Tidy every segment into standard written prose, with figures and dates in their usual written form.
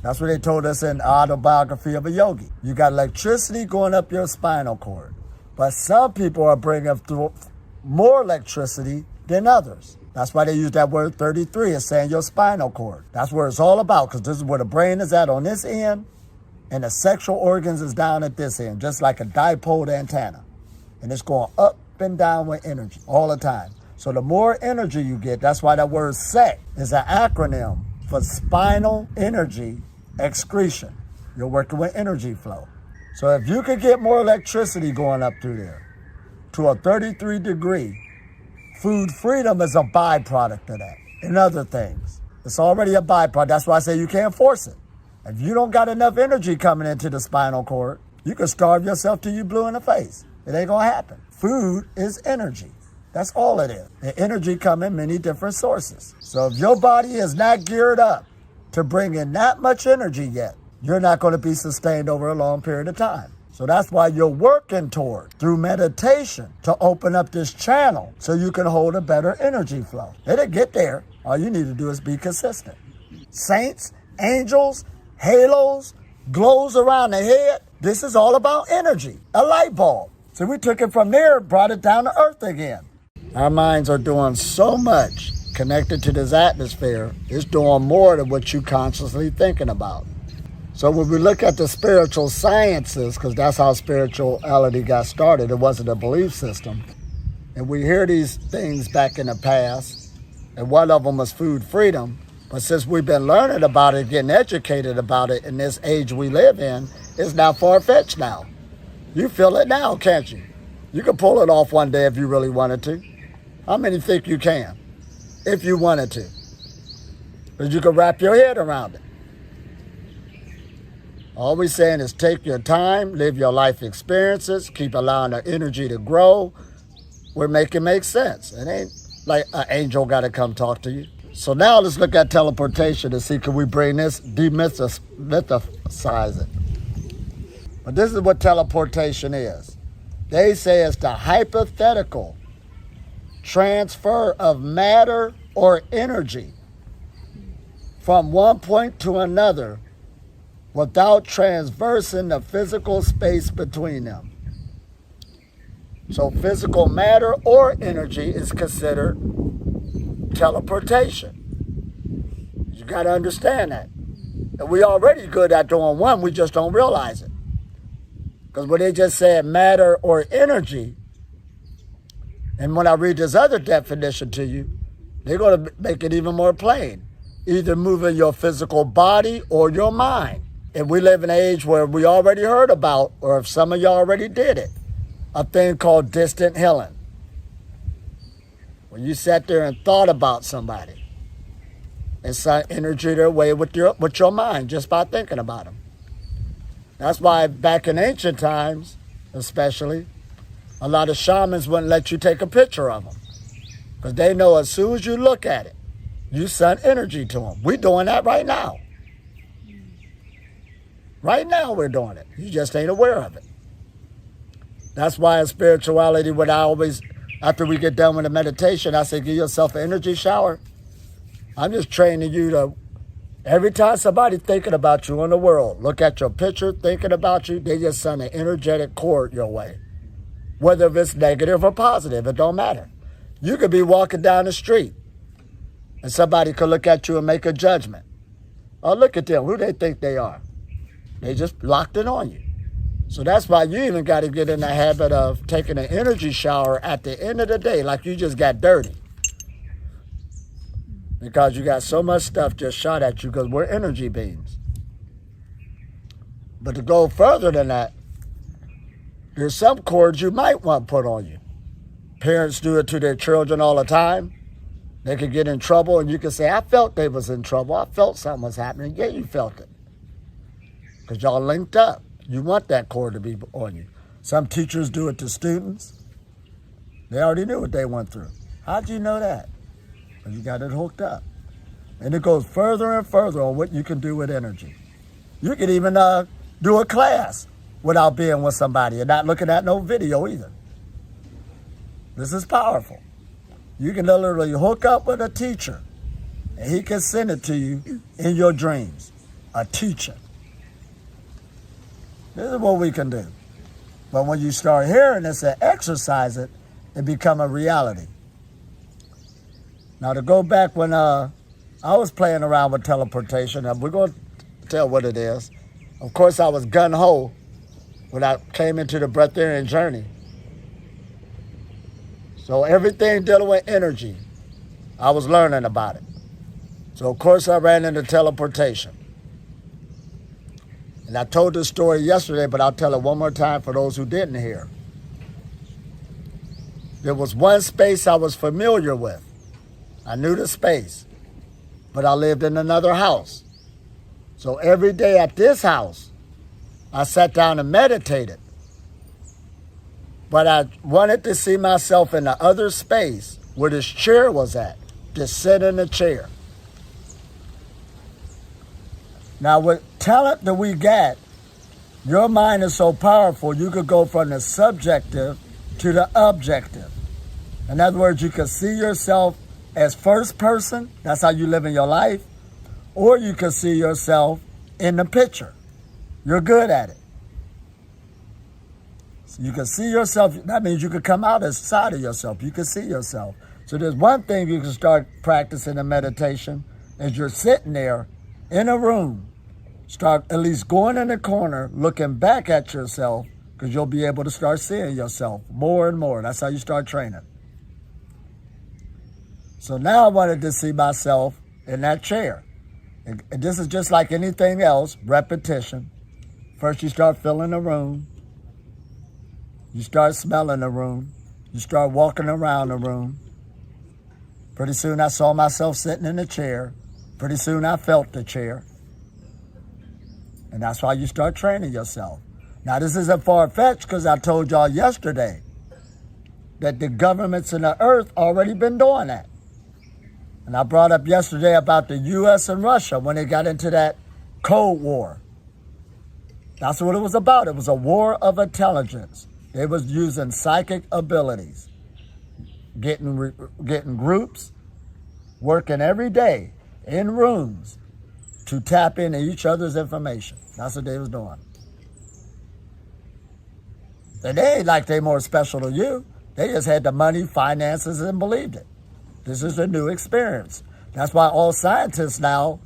That's what they told us in Autobiography of a Yogi. You got electricity going up your spinal cord. But some people are bringing through more electricity than others. That's why they use that word 33 as saying your spinal cord. That's where it's all about, because this is where the brain is at on this end, and the sexual organs is down at this end, just like a dipole antenna. And it's going up and down with energy all the time. So the more energy you get, that's why that word SEC is an acronym for spinal energy excretion. You're working with energy flow. So if you could get more electricity going up through there to a 33 degree, food freedom is a byproduct of that and other things. It's already a byproduct. That's why I say you can't force it. If you don't got enough energy coming into the spinal cord, you can starve yourself till you blue in the face. It ain't gonna happen. Food is energy. That's all it is. The energy come in many different sources. So if your body is not geared up to bring in that much energy yet, you're not going to be sustained over a long period of time. So that's why you're working toward, through meditation, to open up this channel so you can hold a better energy flow. It'll get there. All you need to do is be consistent. Saints, angels, halos, glows around the head. This is all about energy, a light bulb. So we took it from there, brought it down to earth again. Our minds are doing so much connected to this atmosphere. It's doing more than what you consciously thinking about. So when we look at the spiritual sciences, because that's how spirituality got started, it wasn't a belief system. And we hear these things back in the past, and one of them was food freedom. But since we've been learning about it, getting educated about it in this age we live in, it's not far-fetched now. You feel it now, can't you? You can pull it off one day if you really wanted to. How many think you can? If you wanted to. Because you can wrap your head around it. All we're saying is take your time, live your life experiences, keep allowing the energy to grow. We're making it make sense. It ain't like an angel got to come talk to you. So now let's look at teleportation and see, can we bring this, demythicize it. But this is what teleportation is. They say it's the hypothetical transfer of matter or energy from one point to another without transversing the physical space between them. So physical matter or energy is considered teleportation. You got to understand that. And we already good at doing one, we just don't realize it. Because when they just said matter or energy, and when I read this other definition to you, they're going to make it even more plain. Either moving your physical body or your mind. And we live in an age where we already heard about, or if some of y'all already did it, a thing called distant healing. When you sat there and thought about somebody and sent energy their way with your mind just by thinking about them. That's why back in ancient times, especially, a lot of shamans wouldn't let you take a picture of them. Because they know as soon as you look at it, you send energy to them. We're doing that right now. Right now we're doing it. You just ain't aware of it. That's why in spirituality, what I always, after we get done with the meditation, I say, give yourself an energy shower. I'm just training you to, every time somebody thinking about you in the world, look at your picture, thinking about you, they just send an energetic cord your way. Whether it's negative or positive, it don't matter. You could be walking down the street and somebody could look at you and make a judgment. Oh, look at them. Who they think they are? They just locked it on you. So that's why you even got to get in the habit of taking an energy shower at the end of the day, like you just got dirty. Because you got so much stuff just shot at you because we're energy beings. But to go further than that, there's some cords you might want put on you. Parents do it to their children all the time. They could get in trouble and you can say, I felt they was in trouble. I felt something was happening. Yeah, you felt it. Because y'all linked up. You want that cord to be on you. Some teachers do it to students. They already knew what they went through. How'd you know that? Well, you got it hooked up. And it goes further and further on what you can do with energy. You can even do a class without being with somebody and not looking at no video either. This is powerful. You can literally hook up with a teacher and he can send it to you in your dreams. a teaching. This is what we can do. But when you start hearing this and exercise it, it becomes a reality. Now to go back when I was playing around with teleportation, and we're going to tell what it is. Of course, I was gung-ho when I came into the Breatharian journey. So everything dealing with energy, I was learning about it. So of course I ran into teleportation. And I told this story yesterday, but I'll tell it one more time for those who didn't hear. There was one space I was familiar with. I knew the space, but I lived in another house. So every day at this house, I sat down and meditated. But I wanted to see myself in the other space where this chair was at, to sit in the chair. Now with talent that we got, your mind is so powerful, you could go from the subjective to the objective. In other words, you could see yourself as first person, that's how you live in your life, or you can see yourself in the picture. You're good at it. So you can see yourself, that means you can come out outside of yourself. You can see yourself. So there's one thing you can start practicing in meditation, is you're sitting there in a room, start at least going in the corner, looking back at yourself, because you'll be able to start seeing yourself more and more. That's how you start training. So now I wanted to see myself in that chair. And this is just like anything else, repetition. First you start feeling the room. You start smelling the room. You start walking around the room. Pretty soon I saw myself sitting in the chair. Pretty soon I felt the chair. And that's why you start training yourself. Now this isn't far-fetched because I told y'all yesterday that the governments in the earth already been doing that. And I brought up yesterday about the U.S. and Russia when they got into that Cold War. That's what it was about. It was a war of intelligence. They was using psychic abilities, getting groups, working every day in rooms to tap into each other's information. That's what they was doing. And they ain't like they more special than you. They just had the money, finances, and believed it. This is a new experience. That's why all scientists now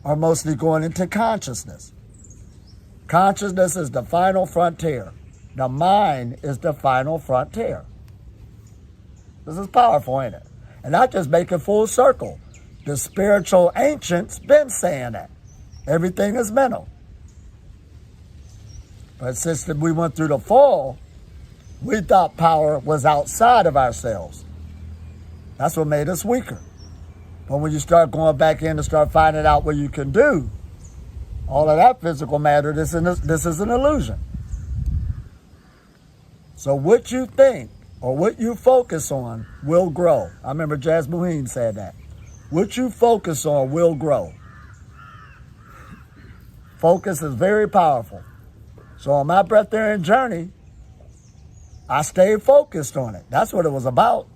are mostly going into consciousness. Consciousness is the final frontier. The mind is the final frontier. This is powerful, ain't it? And I just make it full circle. The spiritual ancients been saying that. Everything is mental. But since we went through the fall, we thought power was outside of ourselves. That's what made us weaker. But when you start going back in and start finding out what you can do, all of that physical matter, this is an illusion. So what you think or what you focus on will grow. I remember Jasmine said that. What you focus on will grow. Focus is very powerful. So on my Breatharian journey, I stayed focused on it. That's what it was about.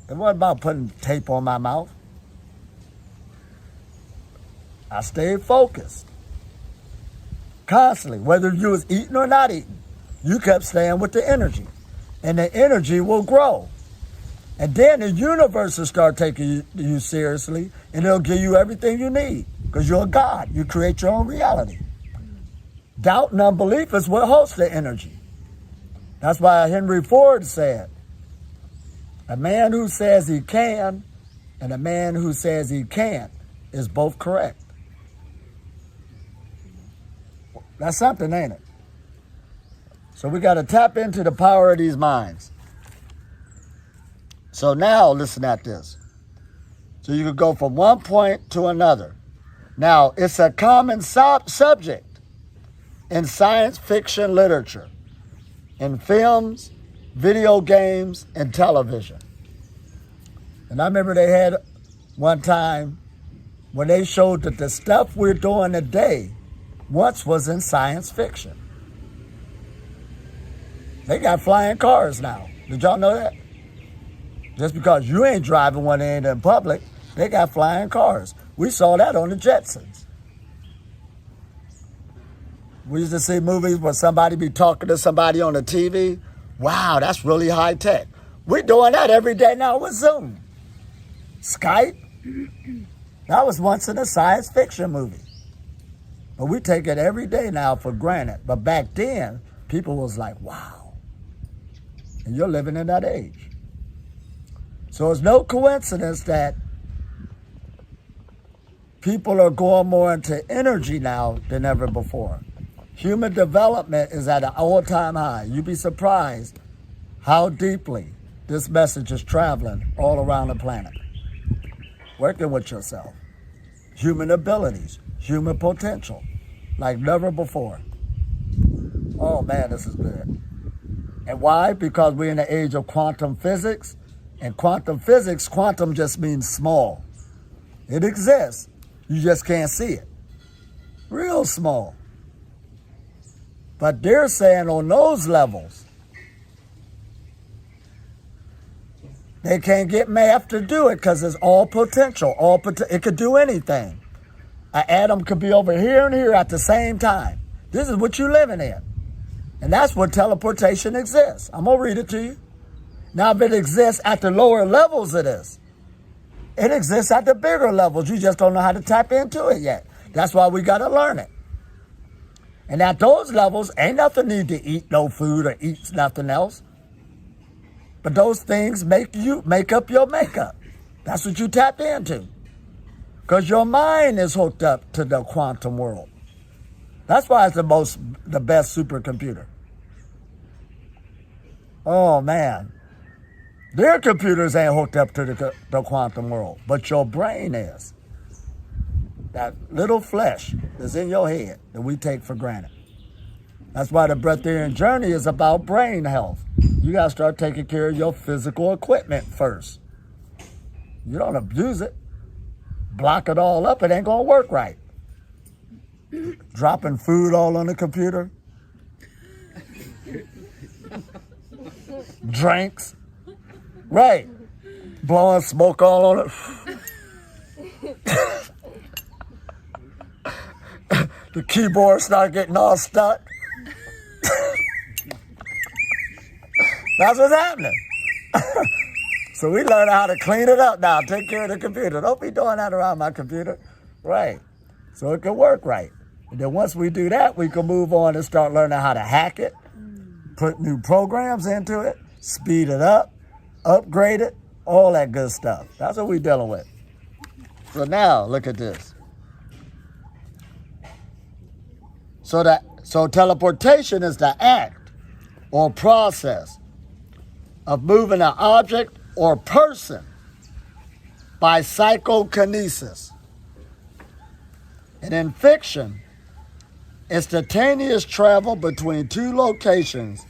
It wasn't about putting tape on my mouth. I stayed focused. Constantly, whether you was eating or not eating, you kept staying with the energy. And the energy will grow. And then the universe will start taking you seriously, and it'll give you everything you need. Because you're a God. You create your own reality. Doubt and unbelief is what hosts the energy. That's why Henry Ford said, a man who says he can and a man who says he can't is both correct. That's something, ain't it? So we got to tap into the power of these minds. So now listen at this. So you could go from one point to another. Now, it's a common subject in science fiction literature, in films, video games, and television. And I remember they had one time when they showed that the stuff we're doing today once was in science fiction. They got flying cars now. Did y'all know that? Just because you ain't driving one in public, they got flying cars. We saw that on the Jetsons. We used to see movies where somebody be talking to somebody on the TV. Wow, that's really high tech. We're doing that every day now with Zoom. Skype. That was once in a science fiction movie. But we take it every day now for granted. But back then, people was like, wow. And you're living in that age. So it's no coincidence that people are going more into energy now than ever before. Human development is at an all-time high. You'd be surprised how deeply this message is traveling all around the planet. Working with yourself. Human abilities, human potential, like never before. Oh man, this is good. And why? Because we're in the age of quantum physics. And quantum physics, quantum just means small. It exists. You just can't see it. Real small. But they're saying on those levels, they can't get math to do it because it's all potential. It could do anything. An atom could be over here and here at the same time. This is what you're living in. And that's what teleportation exists. I'm going to read it to you. Now, if it exists at the lower levels of this, it exists at the bigger levels. You just don't know how to tap into it yet. That's why we got to learn it. And at those levels, ain't nothing need to eat no food or eat nothing else. But those things make up your makeup. That's what you tap into. Because your mind is hooked up to the quantum world. That's why it's the best supercomputer. Oh man. Their computers ain't hooked up to the quantum world, but your brain is. That little flesh that's in your head that we take for granted. That's why the Breatharian journey is about brain health. You got to start taking care of your physical equipment first. You don't abuse it. Block it all up, it ain't going to work right. Dropping food all on the computer. Drinks. Right. Blowing smoke all on it. The keyboard start getting all stuck. That's what's happening. So we learn how to clean it up now. Take care of the computer. Don't be doing that around my computer. Right. So it can work right. And then once we do that, we can move on and start learning how to hack it, put new programs into it, speed it up, upgrade it, all that good stuff. That's what we're dealing with. So now, look at this. So teleportation is the act or process of moving an object or person by psychokinesis. And in fiction, instantaneous travel between two locations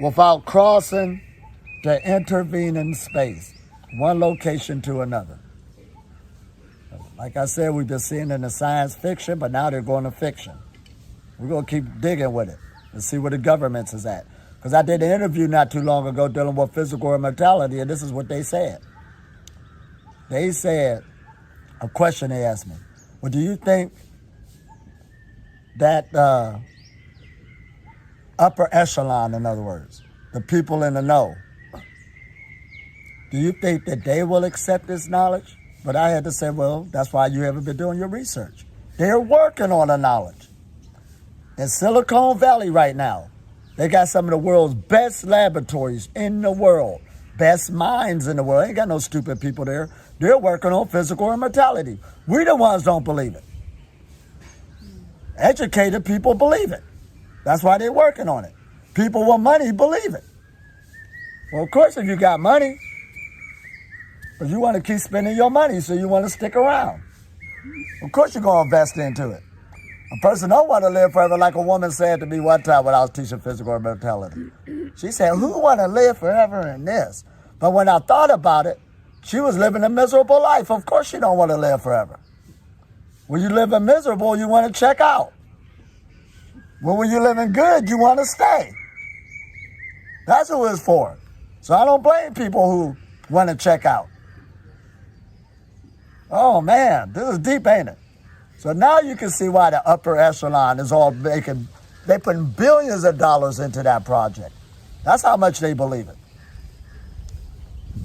without crossing the intervening space, one location to another. Like I said, we've been seeing it in the science fiction, but now they're going to fiction. We're going to keep digging with it and see where the governments is at. Because I did an interview not too long ago dealing with physical immortality, and this is what they said. They said, a question they asked me, well, do you think that upper echelon, in other words, the people in the know, do you think that they will accept this knowledge? But I had to say, well, that's why you haven't been doing your research. They're working on the knowledge. In Silicon Valley right now, they got some of the world's best laboratories in the world, best minds in the world. Ain't got no stupid people there. They're working on physical immortality. We the ones don't believe it. Educated people believe it. That's why they're working on it. People with money believe it. Well, of course, if you got money, but you want to keep spending your money, so you want to stick around. Of course, you're going to invest into it. A person don't want to live forever, like a woman said to me one time when I was teaching physical immortality. She said, who want to live forever in this? But when I thought about it, she was living a miserable life. Of course you don't want to live forever. When you live miserable, you want to check out. When you're living good, you want to stay. That's who it's for. So I don't blame people who want to check out. Oh man, this is deep, ain't it? So now you can see why the upper echelon is all making, they putting billions of dollars into that project. That's how much they believe it.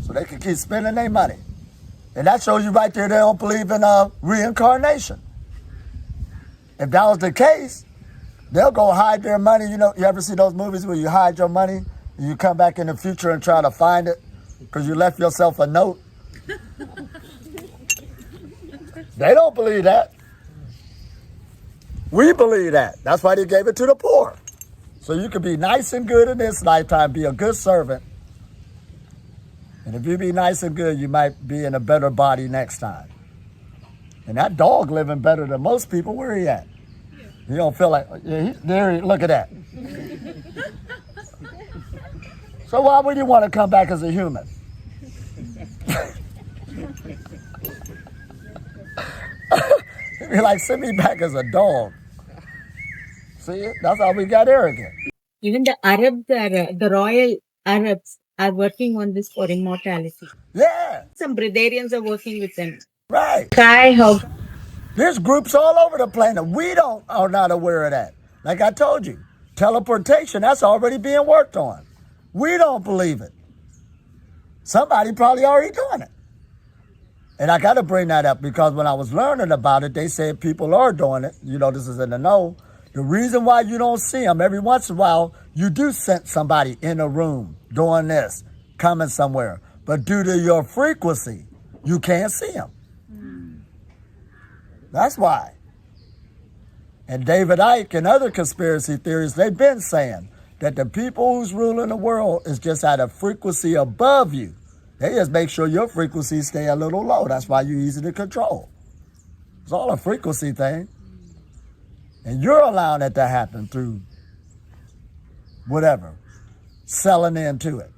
So they can keep spending their money. And that shows you right there they don't believe in reincarnation. If that was the case, they'll go hide their money. You know, you ever see those movies where you hide your money and you come back in the future and try to find it because you left yourself a note? They don't believe that. We believe that. That's why they gave it to the poor. So you can be nice and good in this lifetime, be a good servant. And if you be nice and good, you might be in a better body next time. And that dog living better than most people. Where he at? You don't feel like, yeah, there, look at that. So why would you want to come back as a human? You're like, send me back as a dog. See, that's how we got arrogant. Even the Arabs, the royal Arabs are working on this for immortality. Yeah. Some Breatharians are working with them. Right. There's groups all over the planet. We are not aware of that. Like I told you, teleportation, that's already being worked on. We don't believe it. Somebody probably already doing it. And I got to bring that up because when I was learning about it, they said people are doing it. You know, this is in the know. The reason why you don't see them, every once in a while, you do sense somebody in a room doing this, coming somewhere. But due to your frequency, you can't see them. That's why. And David Icke and other conspiracy theories, they've been saying that the people who's ruling the world is just at a frequency above you. They just make sure your frequency stay a little low. That's why you're easy to control. It's all a frequency thing. And you're allowing it to happen through whatever, selling into it.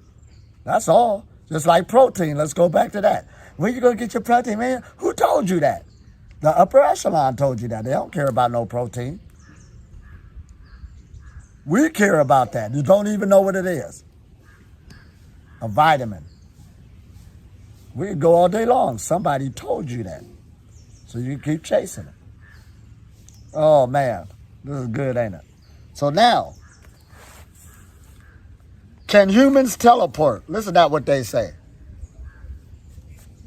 That's all. Just like protein. Let's go back to that. Where you going to get your protein, man? Who told you that? The upper echelon told you that. They don't care about no protein. We care about that. You don't even know what it is. A vitamin. We can go all day long. Somebody told you that. So you keep chasing it. Oh, man. This is good, ain't it? So now, can humans teleport? Listen to what they say.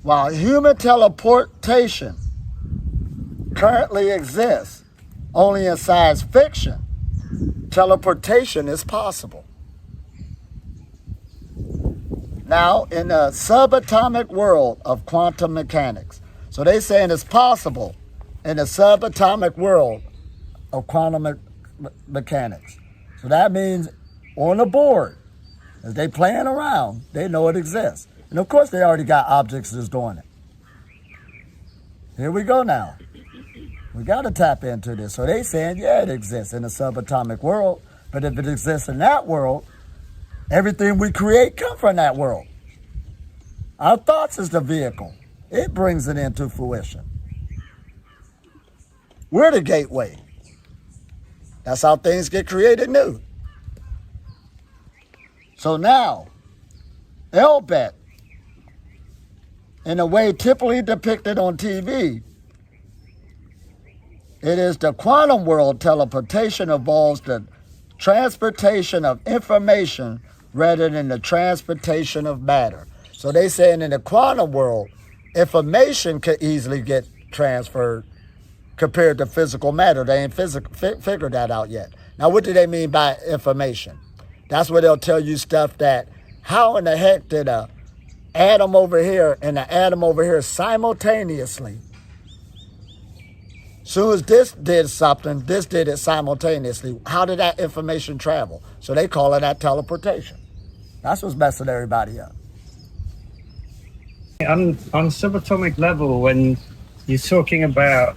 While human teleportation currently exists only in science fiction, teleportation is possible. Now, in the subatomic world of quantum mechanics, so they're saying it's possible in the subatomic world of quantum mechanics. So that means on the board, as they playing around, they know it exists. And of course, they already got objects that's doing it. Here we go now. We got to tap into this. So they saying, yeah, it exists in the subatomic world. But if it exists in that world, everything we create comes from that world. Our thoughts is the vehicle. It brings it into fruition. We're the gateway. That's how things get created new. So now, Elbet, in a way typically depicted on TV, it is the quantum world. Teleportation involves the transportation of information rather than the transportation of matter. So they saying in the quantum world, information could easily get transferred compared to physical matter. They ain't figured that out yet. Now, what do they mean by information? That's where they'll tell you stuff that, how in the heck did a atom over here and an atom over here simultaneously, soon as this did something, this did it simultaneously. How did that information travel? So they call it that teleportation. That's what's messing everybody up. On subatomic level, when you're talking about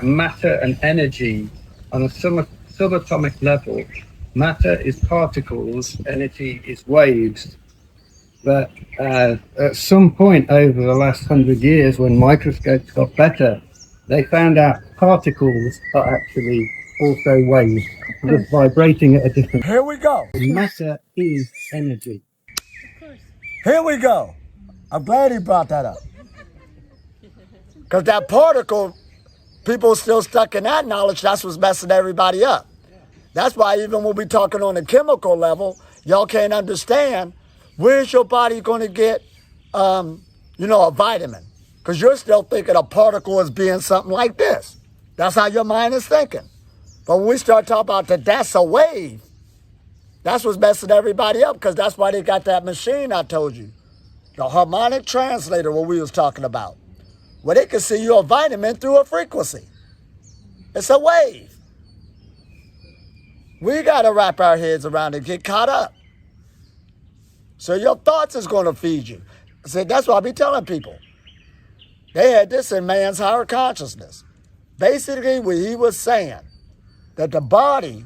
matter and energy on a subatomic level, matter is particles, energy is waves. But at some point over the last 100 years, when microscopes got better, they found out particles are actually also waves, just vibrating at a different. Here we go. Matter is energy. Here we go. I'm glad he brought that up. Because that particle people still stuck in that knowledge. That's what's messing everybody up. That's why even when we're talking on the chemical level, y'all can't understand where's your body going to get, a vitamin. Because you're still thinking a particle as being something like this. That's how your mind is thinking. But when we start talking about that's a wave, that's what's messing everybody up, because that's why they got that machine I told you. The harmonic translator, what we was talking about. Where they can see you a vitamin through a frequency. It's a wave. We got to wrap our heads around it, get caught up. So your thoughts is going to feed you. See, that's what I be telling people. They had this in man's higher consciousness. Basically, what he was saying, that the body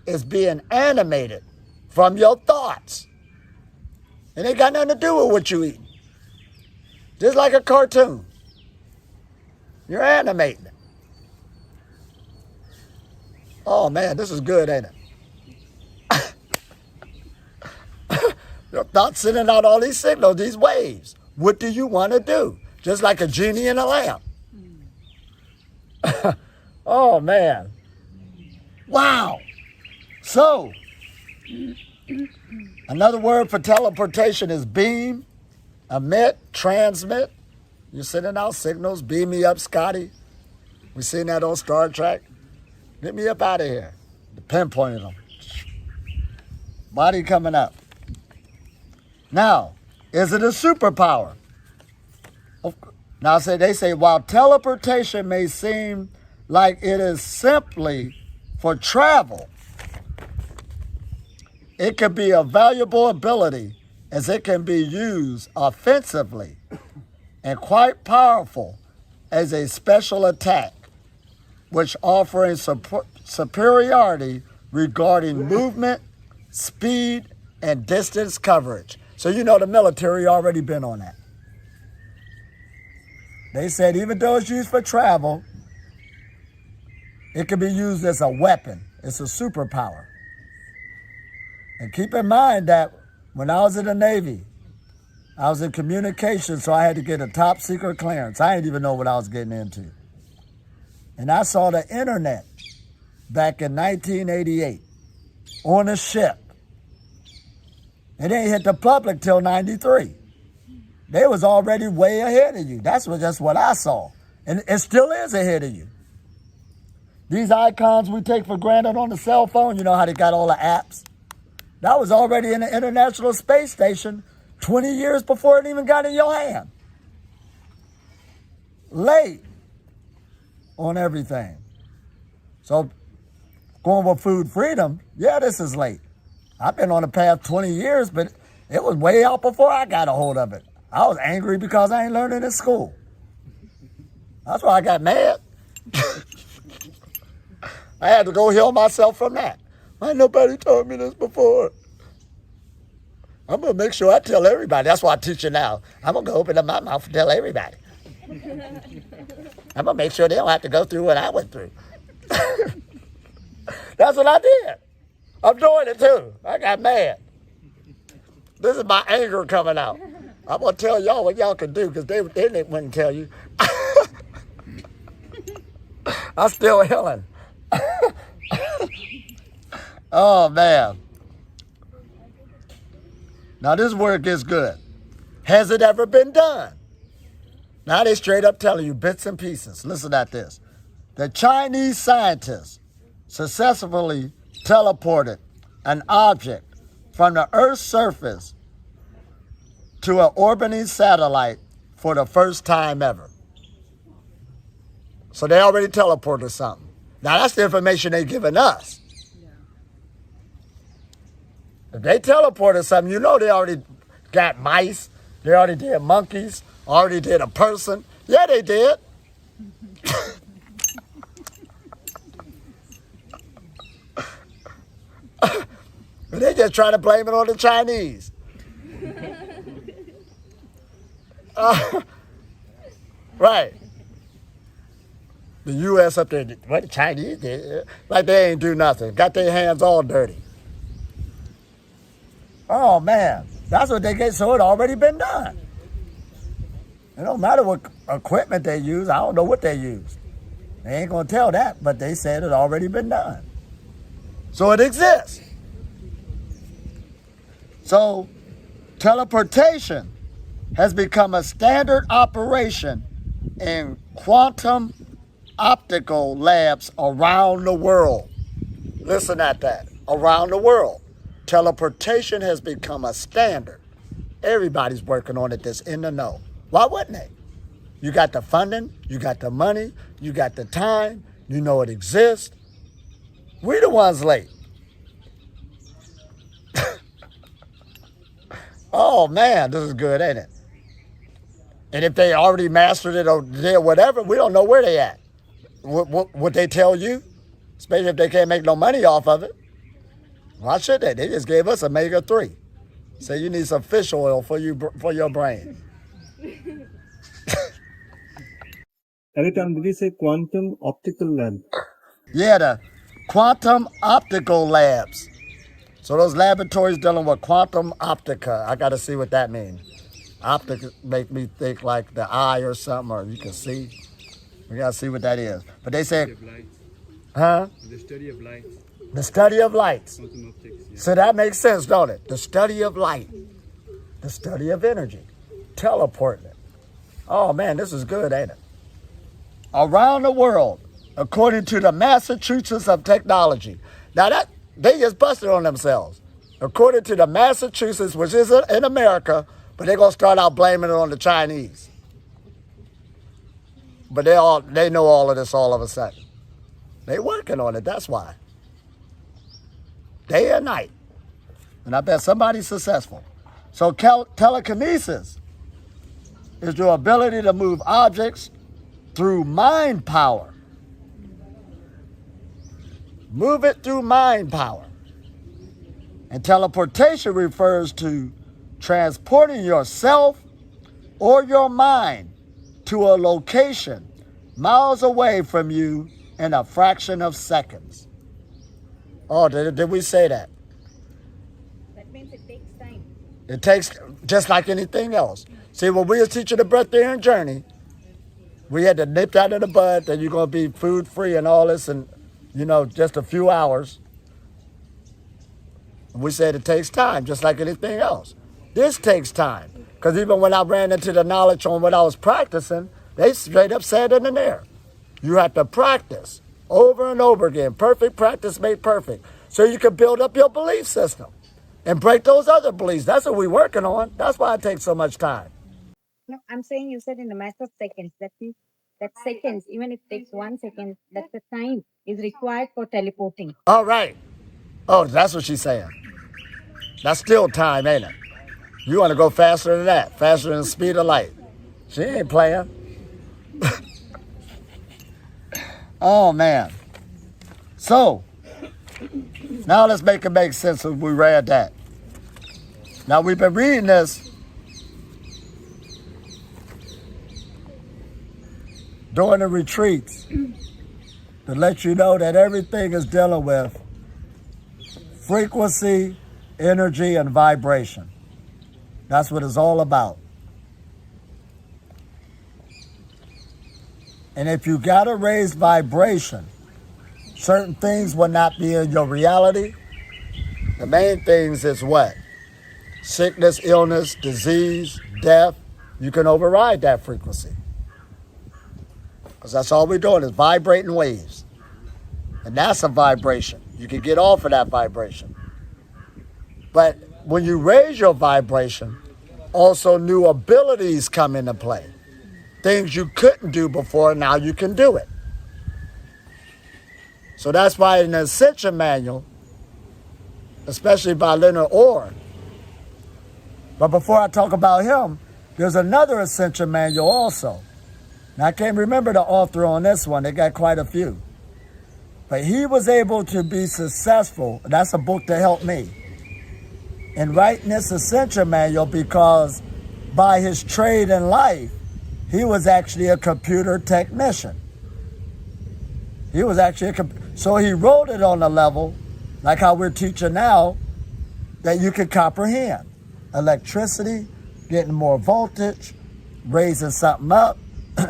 is being animated from your thoughts. And it got nothing to do with what you eat. Just like a cartoon. You're animating it. Oh man, this is good, ain't it? Your thoughts sending out all these signals, these waves. What do you want to do? Just like a genie in a lamp. Oh man. Wow. So, another word for teleportation is beam, emit, transmit. You're sending out signals. Beam me up, Scotty. We seen that on Star Trek. Get me up out of here. Pinpointing them. Body coming up. Now, is it a superpower? Now, they say, while teleportation may seem like it is simply for travel, it can be a valuable ability as it can be used offensively and quite powerful as a special attack, which offering superiority regarding movement, speed, and distance coverage. So the military already been on that. They said even though it's used for travel, it can be used as a weapon. It's a superpower. And keep in mind that when I was in the Navy, I was in communications, so I had to get a top secret clearance. I didn't even know what I was getting into. And I saw the internet back in 1988 on a ship. It ain't hit the public till 93. They was already way ahead of you. That's just what I saw. And it still is ahead of you. These icons we take for granted on the cell phone, you know how they got all the apps? That was already in the International Space Station 20 years before it even got in your hand. Late on everything. So going with food freedom, yeah, this is late. I've been on the path 20 years, but it was way out before I got a hold of it. I was angry because I ain't learning in school. That's why I got mad. I had to go heal myself from that. Why nobody told me this before? I'm going to make sure I tell everybody. That's why I teach you now. I'm going to go open up my mouth and tell everybody. I'm going to make sure they don't have to go through what I went through. That's what I did. I'm doing it too. I got mad. This is my anger coming out. I'm going to tell y'all what y'all can do because they wouldn't tell you. I'm still healing. Oh, man. Now, this work gets good. Has it ever been done? Now, they straight up telling you bits and pieces. Listen at this. The Chinese scientists successfully teleported an object from the Earth's surface to an orbiting satellite for the first time ever. So they already teleported something. Now, that's the information they're giving us. If they teleported something, you know they already got mice. They already did monkeys. Already did a person. Yeah, they did. But they just trying to blame it on the Chinese. Right. The U.S. up there, what the Chinese did, like they ain't do nothing. Got their hands all dirty. Oh, man. That's what they get, so it already been done. It don't matter what equipment they use. I don't know what they use. They ain't going to tell that, but they said it already been done. So it exists. So teleportation has become a standard operation in quantum optical labs around the world. Listen at that. Around the world. Teleportation has become a standard. Everybody's working on it that's in the know. Why wouldn't they? You got the funding, you got the money, you got the time, you know it exists. We the ones late. Oh man, this is good, ain't it? And if they already mastered it or did whatever, we don't know where they at. Would they tell you? Especially if they can't make no money off of it. Why should they? They just gave us omega-3. Say you need some fish oil for your brain. Elitom, did you say quantum optical lab? Yeah, the quantum optical labs. So those laboratories dealing with quantum optica. I got to see what that means. Optica make me think like the eye or something, or you can see. We got to see what that is. But they say, huh? The study of light. The study of lights. Quantum optics. Yeah. So that makes sense, don't it? The study of light. The study of energy. Teleporting it. Oh man, this is good, ain't it? Around the world, according to the Massachusetts of technology. Now that they just busted on themselves. According to the Massachusetts, which is in America, but they're gonna start out blaming it on the Chinese. But they know all of this all of a sudden. They working on it, that's why. Day and night. And I bet somebody's successful. So telekinesis is the ability to move objects through mind power. Move it through mind power. And teleportation refers to transporting yourself or your mind to a location miles away from you in a fraction of seconds. Oh, did we say that? That means it takes time. It takes, just like anything else. See, when we was teaching the Breatharian journey, we had to nip that in the bud that you're going to be food free and all this in, just a few hours. We said it takes time, just like anything else. This takes time. Because even when I ran into the knowledge on what I was practicing, they straight up said it in there. You have to practice over and over again. Perfect practice made perfect. So you can build up your belief system and break those other beliefs. That's what we're working on. That's why it takes so much time. No, I'm saying you said in a matter of seconds. That means that seconds, even if it takes 1 second, that's the time is required for teleporting. All right. Oh, that's what she's saying. That's still time, ain't it? You want to go faster than that, faster than the speed of light. She ain't playing. Oh, man. So, now let's make it make sense if we read that. Now, we've been reading this during the retreats to let you know that everything is dealing with frequency, energy, and vibration. That's what it's all about. And if you got to raise vibration, certain things will not be in your reality. The main things is what? Sickness, illness, disease, death. You can override that frequency. Because that's all we're doing is vibrating waves. And that's a vibration. You can get off of that vibration. But when you raise your vibration, also new abilities come into play. Things you couldn't do before, now you can do it. So that's why in the Ascension Manual, especially by Leonard Orr, but before I talk about him, there's another Ascension Manual also. Now I can't remember the author on this one, they got quite a few. But he was able to be successful, that's a book that helped me, in writing this Ascension Manual because by his trade in life, he was actually a computer technician. He was actually so he wrote it on a level, like how we're teaching now, that you can comprehend. Electricity, getting more voltage, raising something up.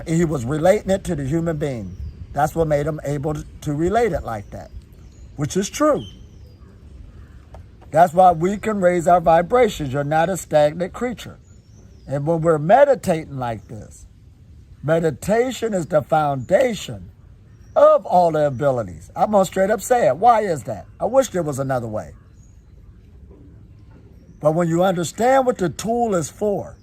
He was relating it to the human being. That's what made them able to relate it like that, which is true. That's why we can raise our vibrations. You're not a stagnant creature. And when we're meditating like this, meditation is the foundation of all the abilities. I'm going to straight up say it. Why is that? I wish there was another way. But when you understand what the tool is for,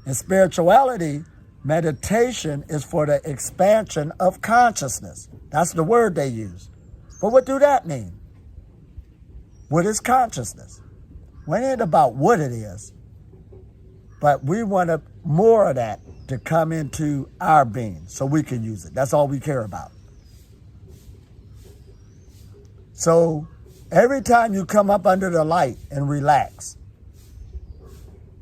in spirituality, meditation is for the expansion of consciousness. That's the word they use. But what do that mean? What is consciousness? Well, it ain't about what it is, but we want more of that to come into our being so we can use it. That's all we care about. So every time you come up under the light and relax,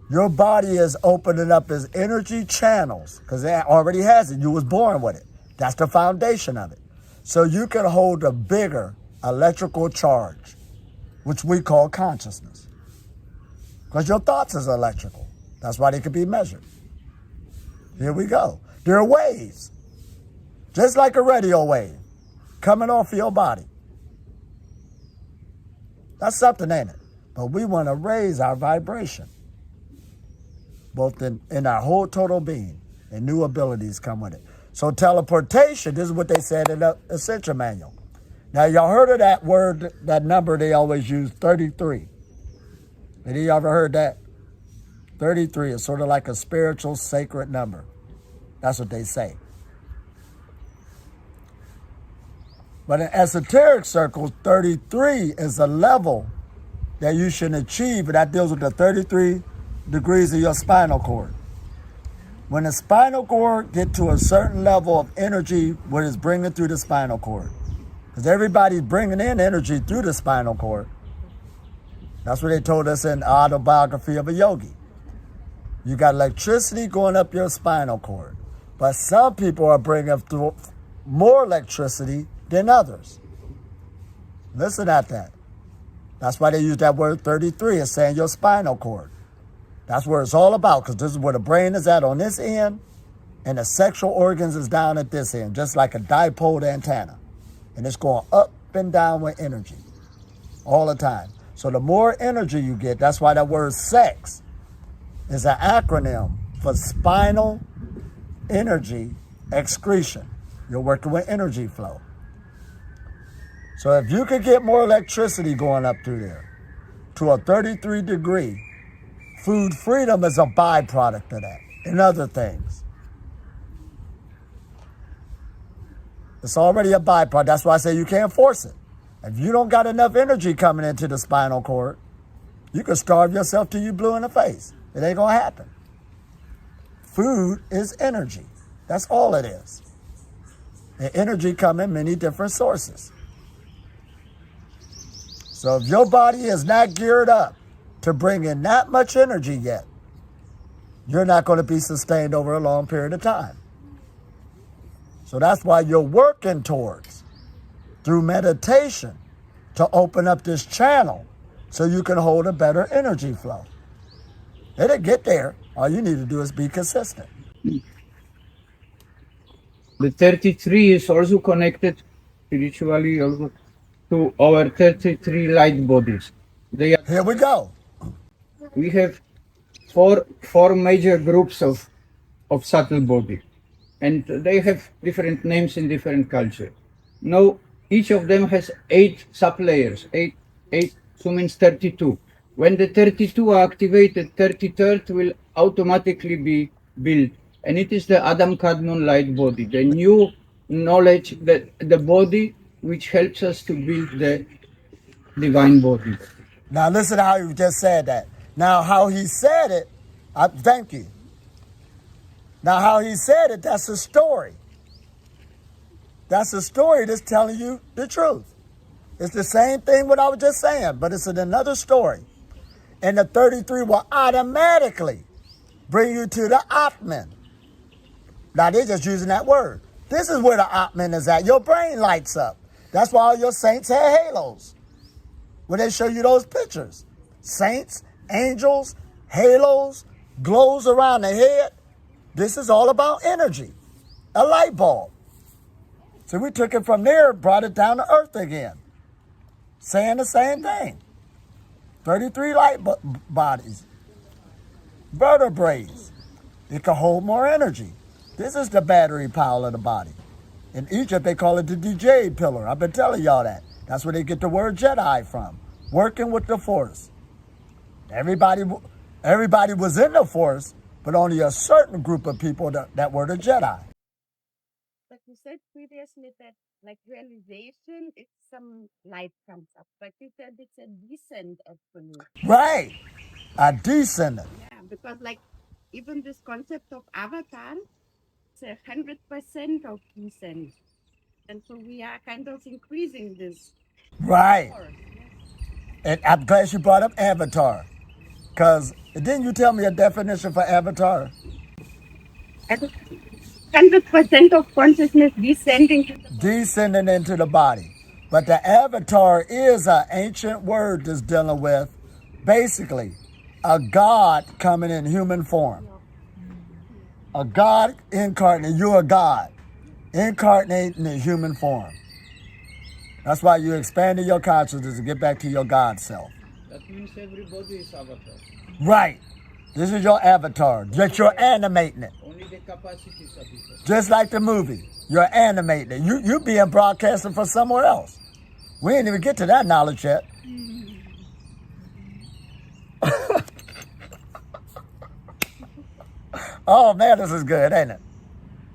your body is opening up its energy channels because it already has it. You was born with it. That's the foundation of it. So you can hold a bigger electrical charge, which we call consciousness. Because your thoughts is electrical. That's why they can be measured. Here we go. There are waves, just like a radio wave, coming off of your body. That's something, ain't it? But we want to raise our vibration, both in our whole total being, and new abilities come with it. So teleportation, this is what they said in the Essential Manual. Now, y'all heard of that word, that number they always use, 33. Have you ever heard that? 33 is sort of like a spiritual sacred number. That's what they say. But in esoteric circles, 33 is a level that you should achieve, and that deals with the 33 degrees of your spinal cord. When the spinal cord get to a certain level of energy, what it's bringing through the spinal cord, because everybody's bringing in energy through the spinal cord. That's what they told us in the autobiography of a yogi. You got electricity going up your spinal cord, but some people are bringing through more electricity than others. Listen at that. That's why they use that word 33 as saying your spinal cord. That's where it's all about, because this is where the brain is at on this end, and the sexual organs is down at this end, just like a dipole antenna. And it's going up and down with energy all the time. So the more energy you get, that's why that word sex is an acronym for spinal energy excretion. You're working with energy flow. So if you could get more electricity going up through there to a 33 degree, food freedom is a byproduct of that and other things. It's already a byproduct. That's why I say you can't force it. If you don't got enough energy coming into the spinal cord, you can starve yourself till you blue in the face. It ain't gonna happen. Food is energy. That's all it is. And energy comes in many different sources. So if your body is not geared up to bring in that much energy yet, you're not going to be sustained over a long period of time. So that's why you're working towards, through meditation, to open up this channel so you can hold a better energy flow. It'll get there. All you need to do is be consistent. The 33 is also connected spiritually also to our 33 light bodies. Here we go. We have four major groups of subtle body, and they have different names in different cultures. Now, each of them has 8 sublayers, 8, so means 32. When the 32 are activated, 33rd will automatically be built, and it is the Adam Kadmon light body, the new knowledge, the body which helps us to build the divine body. Now listen to how you just said that. Now how he said it, thank you. Now how he said it, that's a story. That's a story that's telling you the truth. It's the same thing what I was just saying, but it's in another story. And the 33 will automatically bring you to the Atman. Now they're just using that word. This is where the Atman is at. Your brain lights up. That's why all your saints have halos. When they show you those pictures. Saints, angels, halos, glows around the head. This is all about energy. a light bulb. So we took it from there, brought it down to earth again, saying the same thing. 33 light bodies, vertebrae. It can hold more energy. This is the battery power of the body. In Egypt, they call it the DJ pillar. I've been telling y'all that. That's where they get the word Jedi from, working with the Force. Everybody was in the Force, but only a certain group of people that were the Jedi. But you said previously that like realization, it's some light comes up. But you said it's a descent actually. Right, a descendant. Yeah, because like even this concept of avatar, it's 100% of descent. And so we are kind of increasing this. Right. Force, yes. And I'm glad you brought up avatar. Because didn't you tell me a definition for avatar? 100% of consciousness descending to the Descending into the body. But the avatar is an ancient word that's dealing with basically a God coming in human form. A God incarnate. You're a God incarnating in human form. That's why you expanded your consciousness to get back to your God self. That means everybody is avatar. Right. This is your avatar. Just you're animating it. Only the capacities are different. Just like the movie. You're animating it. You being broadcasted from somewhere else. We ain't even get to that knowledge yet. Oh man, this is good, ain't it?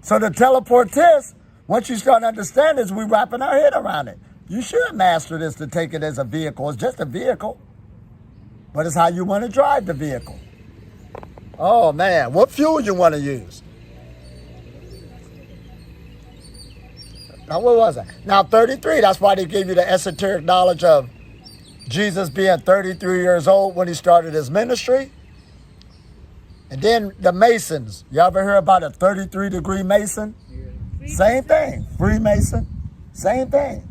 So the teleportation, once you start understanding this, we wrapping our head around it. You should master this to take it as a vehicle. It's just a vehicle. But it's how you want to drive the vehicle. Oh man, what fuel you want to use? Now what was that? Now 33, that's why they gave you the esoteric knowledge of Jesus being 33 years old when he started his ministry. And then the Masons. You ever hear about a 33-degree Mason? Yeah. Same thing. Freemason. Same thing.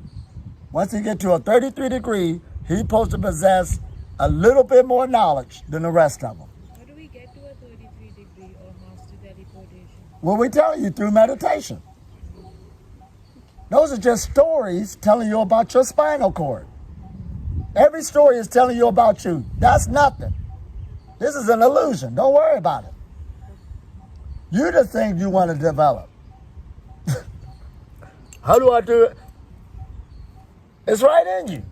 Once he get to a 33 degree, he's supposed to possess a little bit more knowledge than the rest of them. How do we get to a 33-degree or master teleportation? Well, we tell you through meditation. Those are just stories telling you about your spinal cord. Every story is telling you about you. That's nothing. This is an illusion. Don't worry about it. You the thing you want to develop. How do I do it? It's right in you.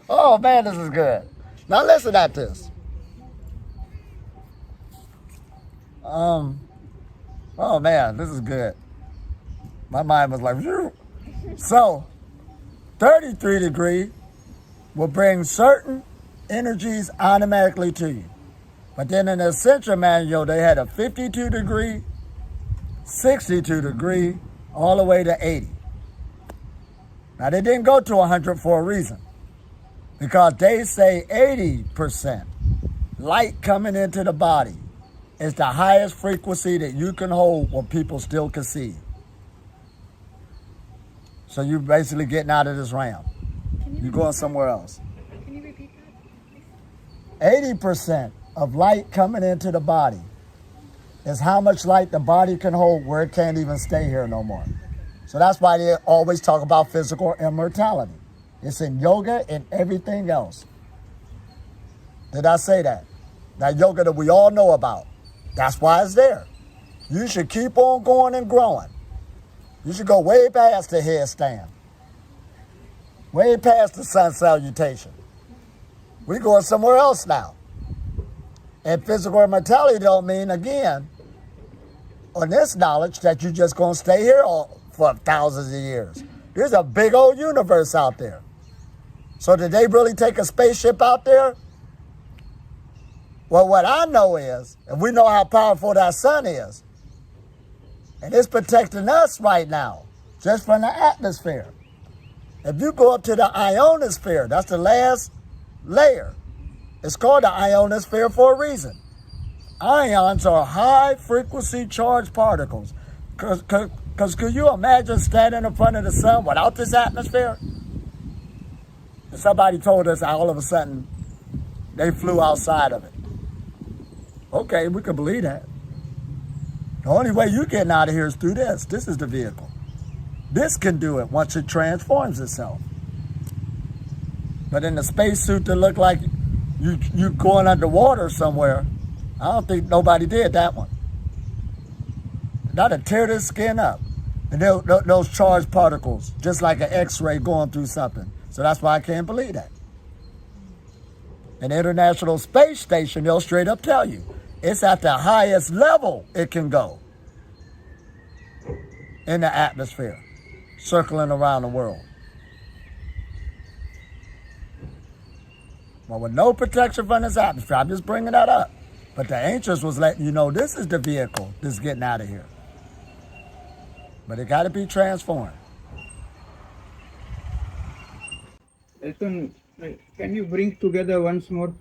Oh man, this is good. Now listen at this. Oh man, this is good. My mind was like, phew. So 33 degree will bring certain energies automatically to you. But then in the Essential Manual, they had a 52 degree, 62 degree, all the way to 80. Now they didn't go to 100 for a reason. Because they say 80% light coming into the body is the highest frequency that you can hold where people still can see. So you're basically getting out of this realm. You're going somewhere else. Can you repeat that? 80% of light coming into the body is how much light the body can hold where it can't even stay here no more. So that's why they always talk about physical immortality. It's in yoga and everything else. Did I say that? That yoga that we all know about. That's why it's there. You should keep on going and growing. You should go way past the headstand. Way past the sun salutation. We're going somewhere else now. And physical immortality don't mean, again, on this knowledge that you're just going to stay here for thousands of years. There's a big old universe out there. So did they really take a spaceship out there? Well, what I know is, and we know how powerful that sun is, and it's protecting us right now, just from the atmosphere. If you go up to the ionosphere, that's the last layer. It's called the ionosphere for a reason. Ions are high-frequency charged particles. Because could you imagine standing in front of the sun without this atmosphere? And somebody told us all of a sudden they flew outside of it. Okay, we can believe that. The only way you're getting out of here is through this. This is the vehicle. This can do it once it transforms itself. But in the spacesuit that look like you going underwater somewhere, I don't think nobody did that one. Now to tear this skin up. And those charged particles, just like an X-ray going through something. So that's why I can't believe that. An International Space Station, they'll straight up tell you, it's at the highest level it can go in the atmosphere, circling around the world. Well, with no protection from this atmosphere, I'm just bringing that up. But the ancients was letting you know this is the vehicle that's getting out of here. But it got to be transformed. Elton, can you bring together once more?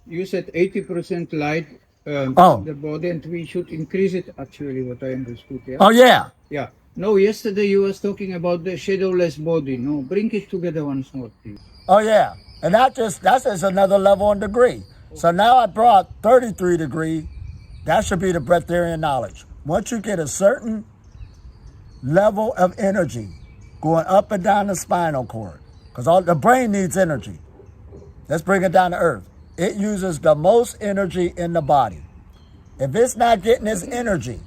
You said 80% light in the body, and we should increase it, actually, what I understood. Yeah? Oh, yeah. Yeah. No, yesterday you was talking about the shadowless body. No, bring it together once more, please. Oh, yeah. And that's just another level and degree. So now I brought 33 degree. That should be the Breatharian knowledge. Once you get a certain level of energy going up and down the spinal cord, because the brain needs energy. Let's bring it down to earth. It uses the most energy in the body. If it's not getting its energy,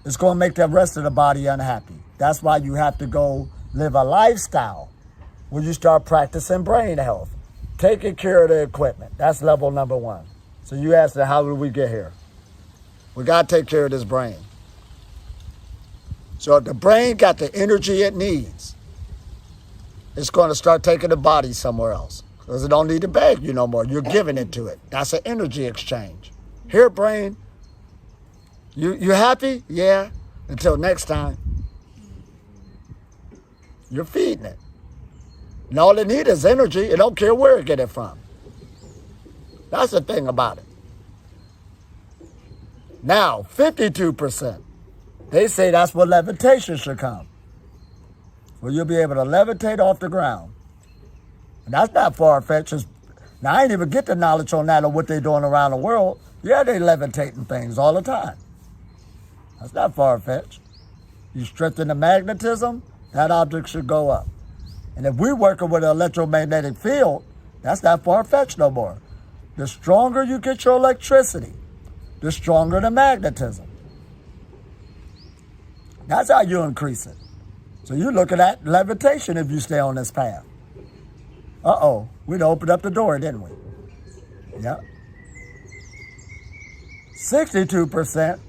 it's going to make the rest of the body unhappy. That's why you have to go live a lifestyle where you start practicing brain health, taking care of the equipment. That's level number one. So you asked, how did we get here? We got to take care of this brain. So if the brain got the energy it needs, it's going to start taking the body somewhere else. Because it don't need to beg you no more. You're giving it to it. That's an energy exchange. Here, brain, you happy? Yeah. Until next time. You're feeding it. And all it needs is energy. It don't care where it get it from. That's the thing about it. Now, 52%. They say that's where levitation should come. Where you'll be able to levitate off the ground. And that's not far-fetched. Now, I ain't even get the knowledge on that or what they're doing around the world. Yeah, they levitating things all the time. That's not far-fetched. You strengthen the magnetism, that object should go up. And if we're working with an electromagnetic field, that's not far-fetched no more. The stronger you get your electricity, the stronger the magnetism. That's how you increase it. So you're looking at levitation if you stay on this path. Uh-oh, we'd opened up the door, didn't we? Yeah. 62%,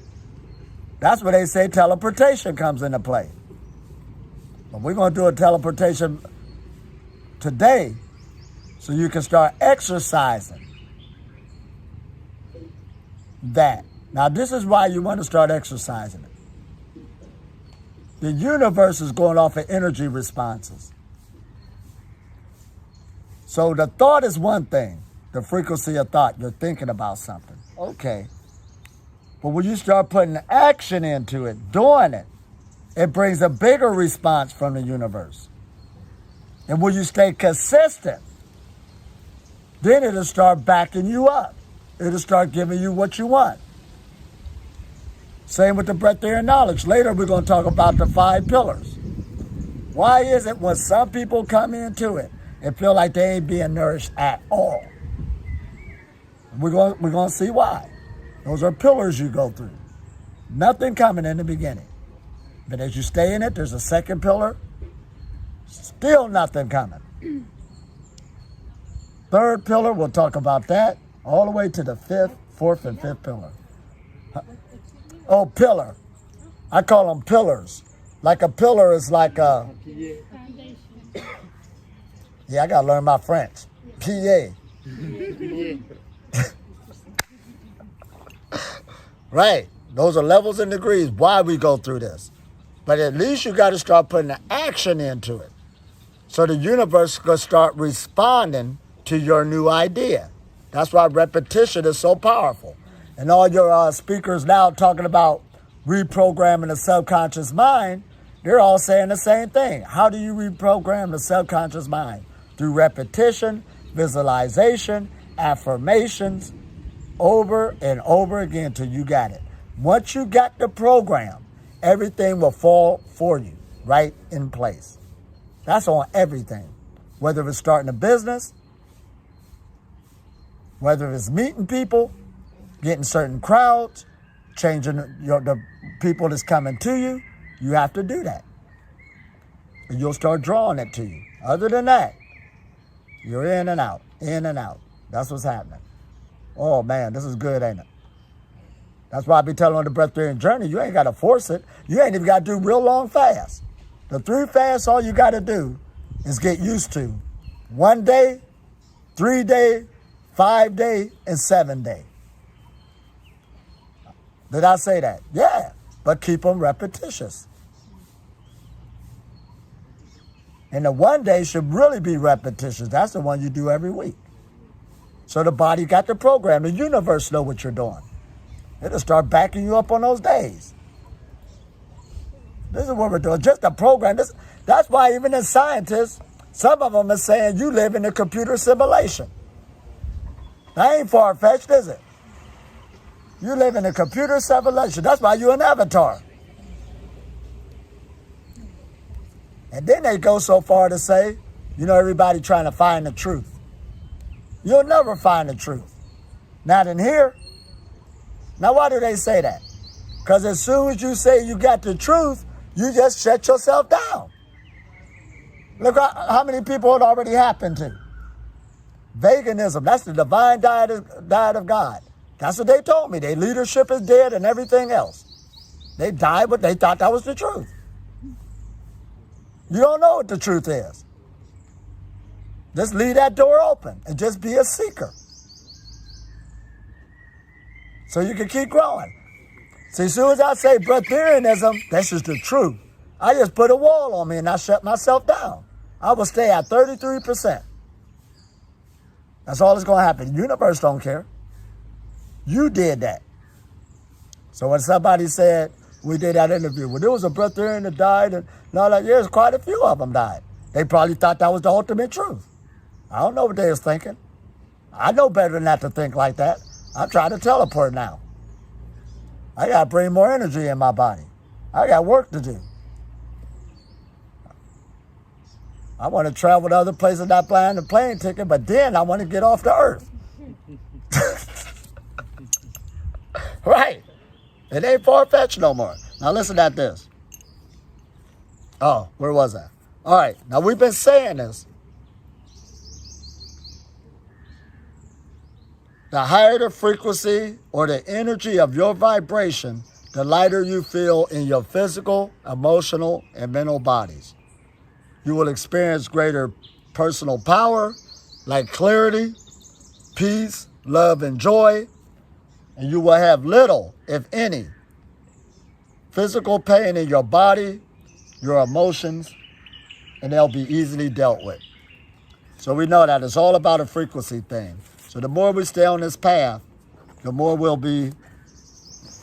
that's where they say teleportation comes into play. But we're going to do a teleportation today so you can start exercising that. Now, this is why you want to start exercising it. The universe is going off of energy responses. So the thought is one thing, the frequency of thought. You're thinking about something. Okay. But when you start putting action into it, doing it, it brings a bigger response from the universe. And when you stay consistent, then it'll start backing you up. It'll start giving you what you want. Same with the Breatharian knowledge. Later, we're going to talk about the 5 pillars. Why is it when some people come into it and feel like they ain't being nourished at all? We're going to see why. Those are pillars you go through. Nothing coming in the beginning. But as you stay in it, there's a second pillar. Still nothing coming. Third pillar, we'll talk about that. All the way to the 5th, 4th, and 5th pillar. Oh, pillar. I call them pillars. Like a pillar is like a... Yeah, I got to learn my French. Pilier. Right. Those are levels and degrees. Why we go through this. But at least you got to start putting the action into it. So the universe going to start responding to your new idea. That's why repetition is so powerful. And all your speakers now talking about reprogramming the subconscious mind, they're all saying the same thing. How do you reprogram the subconscious mind? Through repetition, visualization, affirmations, over and over again till you got it. Once you got the program, everything will fall for you right in place. That's on everything. Whether it's starting a business, whether it's meeting people, getting certain crowds, changing the people that's coming to you, you have to do that. And you'll start drawing it to you. Other than that, you're in and out, in and out. That's what's happening. Oh man, this is good, ain't it? That's why I be telling on the Breatharian journey, you ain't got to force it. You ain't even got to do real long fasts. The 3 fasts, all you got to do is get used to 1 day, 3 day, 5 day, and 7 day. Did I say that? Yeah, but keep them repetitious. And the 1 day should really be repetitious. That's the one you do every week. So the body got the program. The universe know what you're doing. It'll start backing you up on those days. This is what we're doing. Just a program. That's why even as scientists, some of them are saying you live in a computer simulation. That ain't far-fetched, is it? You live in a computer simulation. That's why you're an avatar. And then they go so far to say, everybody trying to find the truth. You'll never find the truth. Not in here. Now, why do they say that? Because as soon as you say you got the truth, you just shut yourself down. Look how many people it already happened to. Veganism, that's the divine diet of God. That's what they told me. Their leadership is dead and everything else. They died, but they thought that was the truth. You don't know what the truth is. Just leave that door open and just be a seeker. So you can keep growing. See, as soon as I say breatharianism, that's just the truth. I just put a wall on me and I shut myself down. I will stay at 33%. That's all that's going to happen. The universe don't care. You did that. So when somebody said, we did that interview, well, there was a breatharian that died, and all that, there's quite a few of them died. They probably thought that was the ultimate truth. I don't know what they was thinking. I know better than not to think like that. I'm trying to teleport now. I got to bring more energy in my body. I got work to do. I want to travel to other places, not buying the plane ticket, but then I want to get off the earth. Right. It ain't far-fetched no more. Now listen at this. Oh, where was I? All right. Now we've been saying this. The higher the frequency or the energy of your vibration, the lighter you feel in your physical, emotional, and mental bodies. You will experience greater personal power, like clarity, peace, love, and joy, and you will have little, if any, physical pain in your body, your emotions, and they'll be easily dealt with. So we know that it's all about a frequency thing. So the more we stay on this path, the more we'll be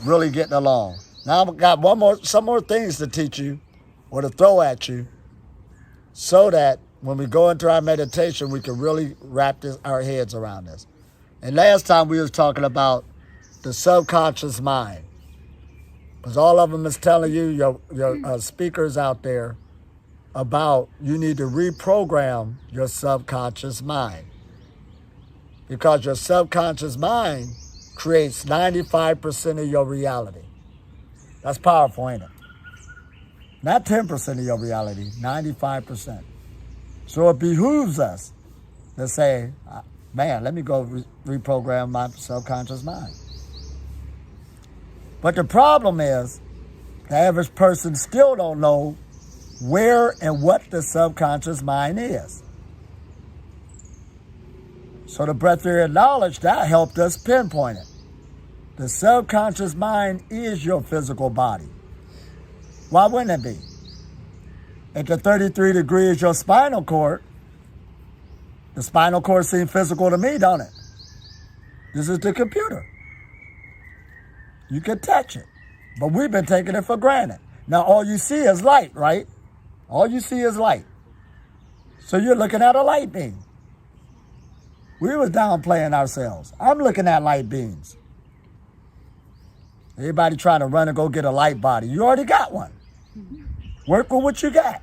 really getting along. Now I've got some more things to teach you or to throw at you so that when we go into our meditation, we can really wrap our heads around this. And last time we was talking about the subconscious mind. Because all of them is telling you, your speakers out there, about you need to reprogram your subconscious mind. Because your subconscious mind creates 95% of your reality. That's powerful, ain't it? Not 10% of your reality, 95%. So it behooves us to say, man, let me go reprogram my subconscious mind. But the problem is, the average person still don't know where and what the subconscious mind is. So the Breatharian knowledge, that helped us pinpoint it. The subconscious mind is your physical body. Why wouldn't it be? At the 33 degrees, your spinal cord. The spinal cord seems physical to me, don't it? This is the computer. You can touch it. But we've been taking it for granted. Now all you see is light, right? All you see is light. So you're looking at a light beam. We was downplaying ourselves. I'm looking at light beams. Everybody trying to run and go get a light body. You already got one. Work with what you got.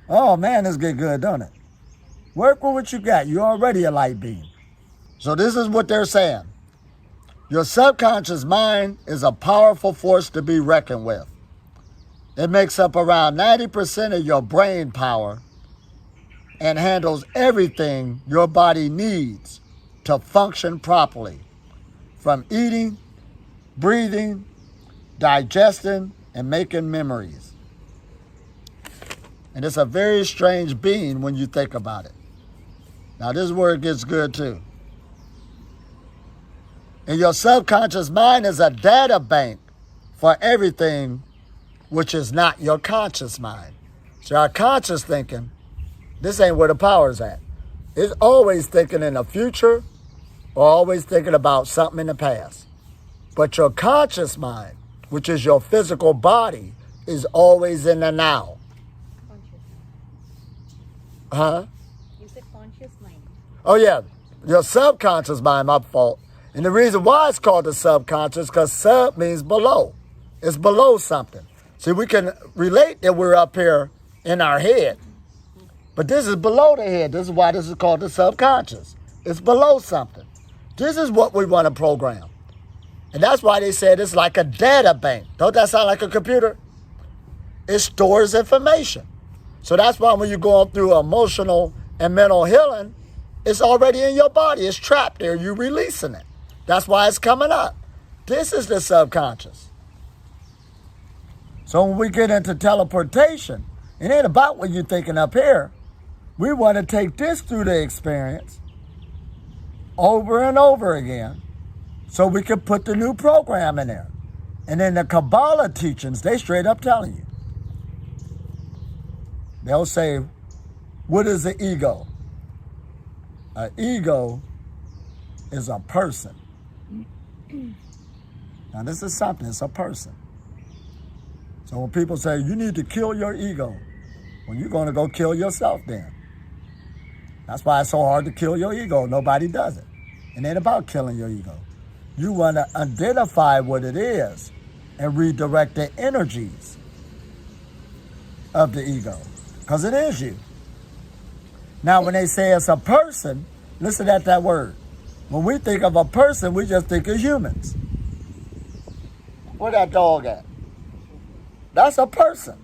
Oh man, this get good, don't it? Work with what you got. You're already a light being. So this is what they're saying. Your subconscious mind is a powerful force to be reckoned with. It makes up around 90% of your brain power and handles everything your body needs to function properly, from eating, breathing, digesting, and making memories. And it's a very strange being when you think about it. Now this is where it gets good too. And your subconscious mind is a data bank for everything which is not your conscious mind. So our conscious thinking, this ain't where the power's at. It's always thinking in the future or always thinking about something in the past. But your conscious mind, which is your physical body, is always in the now. Conscious. Huh? You said conscious mind. Oh yeah, your subconscious mind, my fault. And the reason why it's called the subconscious, because sub means below. It's below something. See, we can relate that we're up here in our head. But this is below the head. This is why this is called the subconscious. It's below something. This is what we want to program. And that's why they said it's like a data bank. Don't that sound like a computer? It stores information. So that's why when you're going through emotional and mental healing, it's already in your body. It's trapped there. You're releasing it. That's why it's coming up. This is the subconscious. So when we get into teleportation, it ain't about what you're thinking up here. We want to take this through the experience over and over again so we can put the new program in there. And then the Kabbalah teachings, they straight up telling you. They'll say, what is the ego? An ego is a person. Now this is something, it's a person. So when people say, you need to kill your ego, well, you're going to go kill yourself then. That's why it's so hard to kill your ego. Nobody does it. It ain't about killing your ego. You want to identify what it is and redirect the energies of the ego, because it is you. Now, when they say it's a person, listen at that word. When we think of a person, we just think of humans. Where that dog at? That's a person.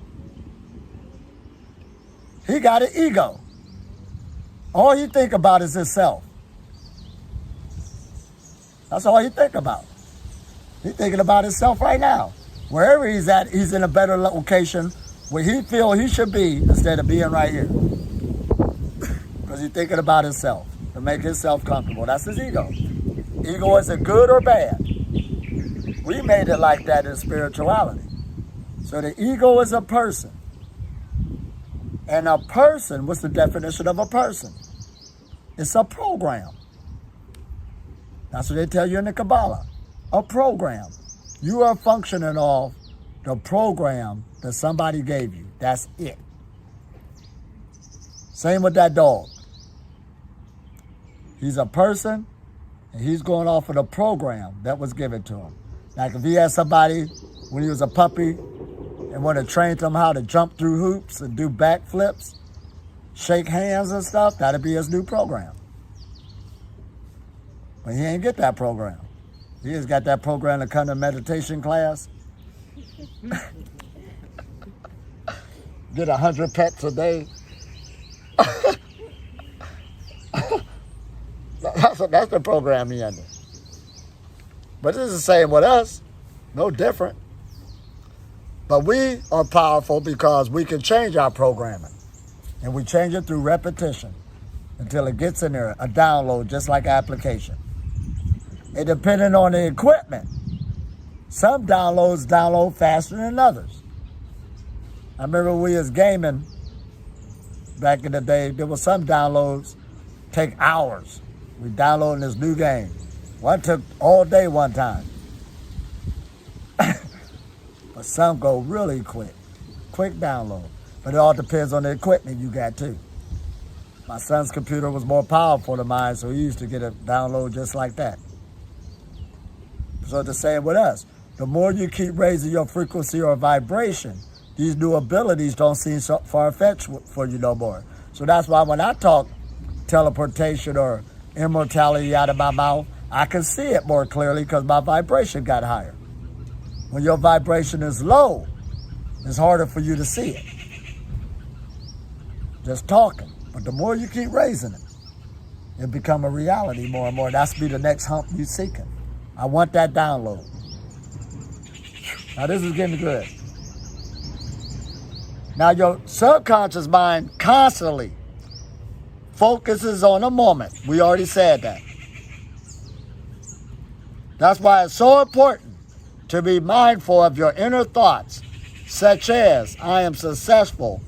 He got an ego. All he think about is himself. That's all he think about. He's thinking about himself right now. Wherever he's at, he's in a better location where he feel he should be instead of being right here. Because he's thinking about himself to make himself comfortable. That's his ego. Ego isn't good or bad. We made it like that in spirituality. So the ego is a person. And a person, what's the definition of a person? It's a program. That's what they tell you in the Kabbalah. A program. You are functioning off the program that somebody gave you. That's it. Same with that dog. He's a person, and he's going off of the program that was given to him. Like if he had somebody when he was a puppy and want to train him how to jump through hoops and do backflips, shake hands and stuff, that'd be his new program. But he ain't get that program. He just got that program to come to meditation class. Get 100 pets a day. That's the program he under. But this is the same with us. No different. But we are powerful because we can change our programming. And we change it through repetition until it gets in there, a download, just like application. And depending on the equipment, some downloads download faster than others. I remember we was gaming back in the day, there were some downloads take hours. We downloading this new game. One took all day one time. But some go really quick. Quick download. But it all depends on the equipment you got too. My son's computer was more powerful than mine, so he used to get a download just like that. So the same with us. The more you keep raising your frequency or vibration, these new abilities don't seem so far-fetched for you no more. So that's why when I talk teleportation or immortality out of my mouth, I can see it more clearly because my vibration got higher. When your vibration is low, it's harder for you to see it. Just talking. But the more you keep raising it, it become a reality more and more. That's be the next hump you seeking. I want that download. Now this is getting good. Now your subconscious mind constantly focuses on a moment. We already said that. That's why it's so important to be mindful of your inner thoughts, such as, I am successful,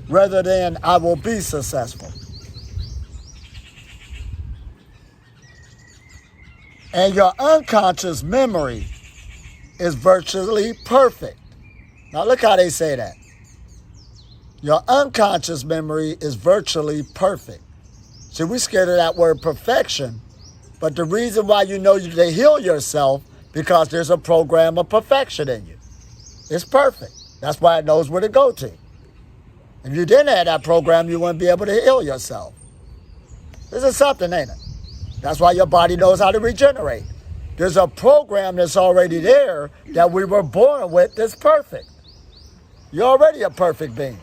rather than I will be successful. And your unconscious memory is virtually perfect. Now look how they say that. Your unconscious memory is virtually perfect. See, we're scared of that word perfection, but the reason why you know you to heal yourself because there's a program of perfection in you. It's perfect. That's why it knows where to go to. If you didn't have that program, you wouldn't be able to heal yourself. This is something, ain't it? That's why your body knows how to regenerate. There's a program that's already there that we were born with that's perfect. You're already a perfect being.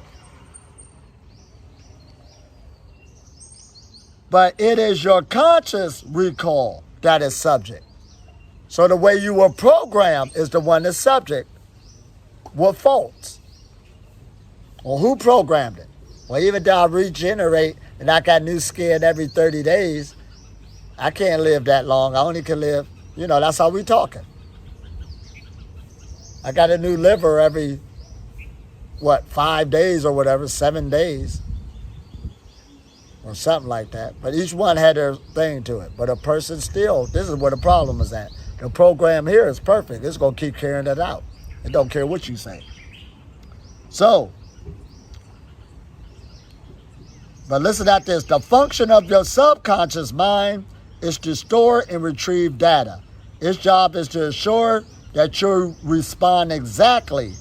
But it is your conscious recall that is subject. So the way you were programmed is the one that's subject with faults. Well, who programmed it? Well, even though I regenerate and I got new skin every 30 days, I can't live that long. I only can live, that's how we talking. I got a new liver every, 5 days or whatever, 7 days. Or something like that. But each one had their thing to it. But a person still, this is where the problem is at. The program here is perfect. It's going to keep carrying it out. It don't care what you say. So, but listen at this. The function of your subconscious mind is to store and retrieve data. Its job is to ensure that you respond exactly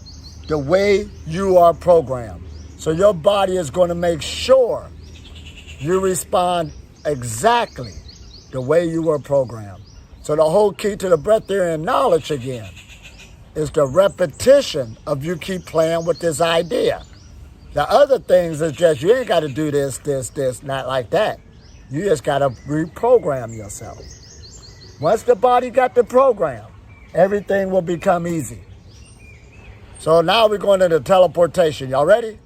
the way you are programmed. So your body is going to make sure you respond exactly the way you were programmed. So the whole key to the Breatharian knowledge again is the repetition of you keep playing with this idea. The other things is just you ain't got to do this, not like that. You just got to reprogram yourself. Once the body got the program, everything will become easy. So now we're going into teleportation. Y'all ready?